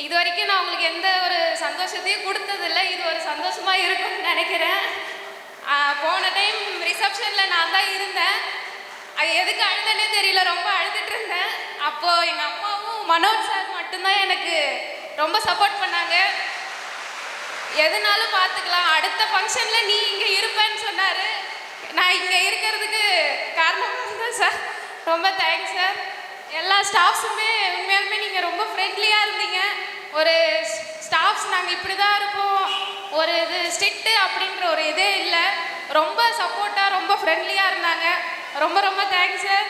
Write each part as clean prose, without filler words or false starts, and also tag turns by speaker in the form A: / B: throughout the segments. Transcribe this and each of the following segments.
A: இது வரைக்கும் நான் உங்களுக்கு எந்த ஒரு சந்தோஷத்தையும் கொடுத்ததில்லை. இது ஒரு சந்தோஷமாக இருக்கும்னு நினைக்கிறேன். போன டைம் ரிசப்ஷனில் நான் தான் இருந்தேன். அது எதுக்கு அழுதனே தெரியல, ரொம்ப அழுதுட்டு இருந்தேன். அப்போது எங்கள் அம்மாவும் மனோஜ் சார் மட்டும்தான் எனக்கு ரொம்ப சப்போர்ட் பண்ணாங்க. எதுனாலும் பார்த்துக்கலாம், அடுத்த ஃபங்க்ஷனில் நீ இங்கே இருப்பேன்னு சொன்னார். நான் இங்கே இருக்கிறதுக்கு காரணம் தான் சார். ரொம்ப தேங்க்ஸ் சார். எல்லா ஸ்டாஃப்ஸுமே உண்மையாலுமே நீங்கள் ரொம்ப ஃப்ரெண்ட்லியாக இருந்தீங்க. ஒரு ஸ்டாஃப்ஸ் நாங்கள் இப்படி தான் இருப்போம், ஒரு இது ஸ்ட்ரிக்ட்டு அப்படின்ற ஒரு இதே இல்லை. ரொம்ப சப்போர்ட்டாக ரொம்ப ஃப்ரெண்ட்லியாக இருந்தாங்க. ரொம்ப ரொம்ப thanks sir.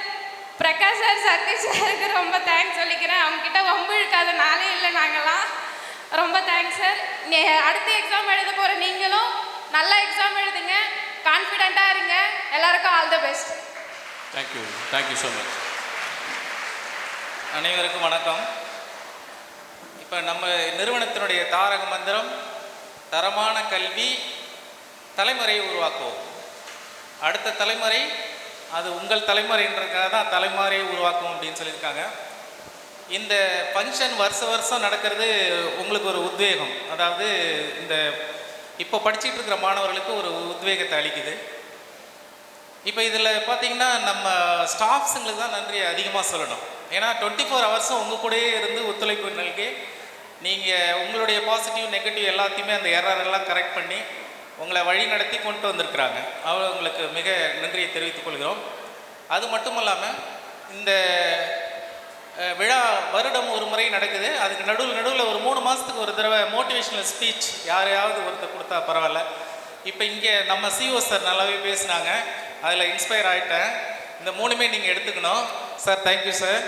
A: Prakash sir, Satish சாருக்கு ரொம்ப தேங்க்ஸ் சொல்லிக்கிறேன். அவங்ககிட்ட வம்பு இழுக்காத நாளே இல்லை நாங்களாம். ரொம்ப தேங்க்ஸ் சார். அடுத்த எக்ஸாம் எழுத போகிற நீங்களும் நல்ல எக்ஸாம் எழுதுங்க, கான்ஃபிடெண்ட்டாக இருங்க. எல்லாருக்கும் all the best.
B: Thank you so much. அனைவருக்கும் வணக்கம். இப்போ நம்ம நிறுவனத்தினுடைய தாரக மந்திரம் தரமான கல்வி, தலைமுறையை உருவாக்குவோம். அடுத்த தலைமுறை அது உங்கள் தலைமுறைன்றதுக்காக தான் தலைமுறையை உருவாக்கும் அப்படின்னு சொல்லியிருக்காங்க. இந்த ஃபங்க்ஷன் வருஷம் நடக்கிறது உங்களுக்கு ஒரு உத்வேகம், அதாவது இந்த இப்போ படிச்சுட்டு இருக்கிற மாணவர்களுக்கு ஒரு உத்வேகத்தை அளிக்குது. இப்போ இதில் பார்த்தீங்கன்னா நம்ம ஸ்டாஃப்ஸுங்களுக்கு தான் நன்றி அதிகமாக சொல்லணும். ஏன்னா 24 ஹவர்ஸும் உங்கள் கூடயே இருந்து ஒத்துழைப்பு நல்கி நீங்கள் உங்களுடைய பாசிட்டிவ் நெகட்டிவ் எல்லாத்தையுமே அந்த எரரெல்லாம் கரெக்ட் பண்ணி உங்களை வழி நடத்தி கொண்டு வந்திருக்கிறாங்க. அவங்களுக்கு மிக நன்றியை தெரிவித்துக் கொள்கிறோம். அது மட்டும் இல்லாமல் இந்த விழா வருடம் ஒரு முறை நடக்குது. அதுக்கு நடுவில் ஒரு 3 மாதத்துக்கு ஒரு தடவை மோட்டிவேஷ்னல் ஸ்பீச் யாரையாவது ஒருத்தர் கொடுத்தா பரவாயில்ல. இப்போ இங்கே நம்ம சிஓ சார் நல்லாவே பேசினாங்க, அதில் இன்ஸ்பயர் ஆகிட்டேன். இந்த 3மே நீங்கள் எடுத்துக்கணும் சார். Thank you sir.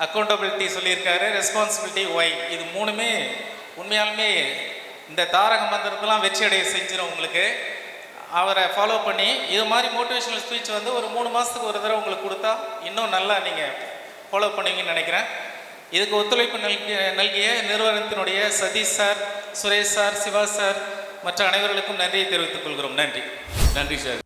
B: அக்கௌண்டபிலிட்டி சொல்லியிருக்காரு, ரெஸ்பான்சிபிலிட்டி, ஒய், இது 3மே உண்மையாலுமே இந்த தாரக மந்திரத்தெல்லாம் வெற்றி அடைய செஞ்சிடும் உங்களுக்கு. அவரை ஃபாலோ பண்ணி இது மாதிரி மோட்டிவேஷனல் ஸ்பீச் வந்து ஒரு 3 மாதத்துக்கு ஒரு தடவை உங்களுக்கு கொடுத்தா இன்னும் நல்லா நீங்கள் ஃபாலோ பண்ணுவீங்கன்னு நினைக்கிறேன். இதுக்கு ஒத்துழைப்பு நல்கிய நிறுவனத்தினுடைய Satish sir, Suresh sir, Siva sir மற்ற அனைவர்களுக்கும் நன்றியை தெரிவித்துக் கொள்கிறோம். நன்றி
C: சார்.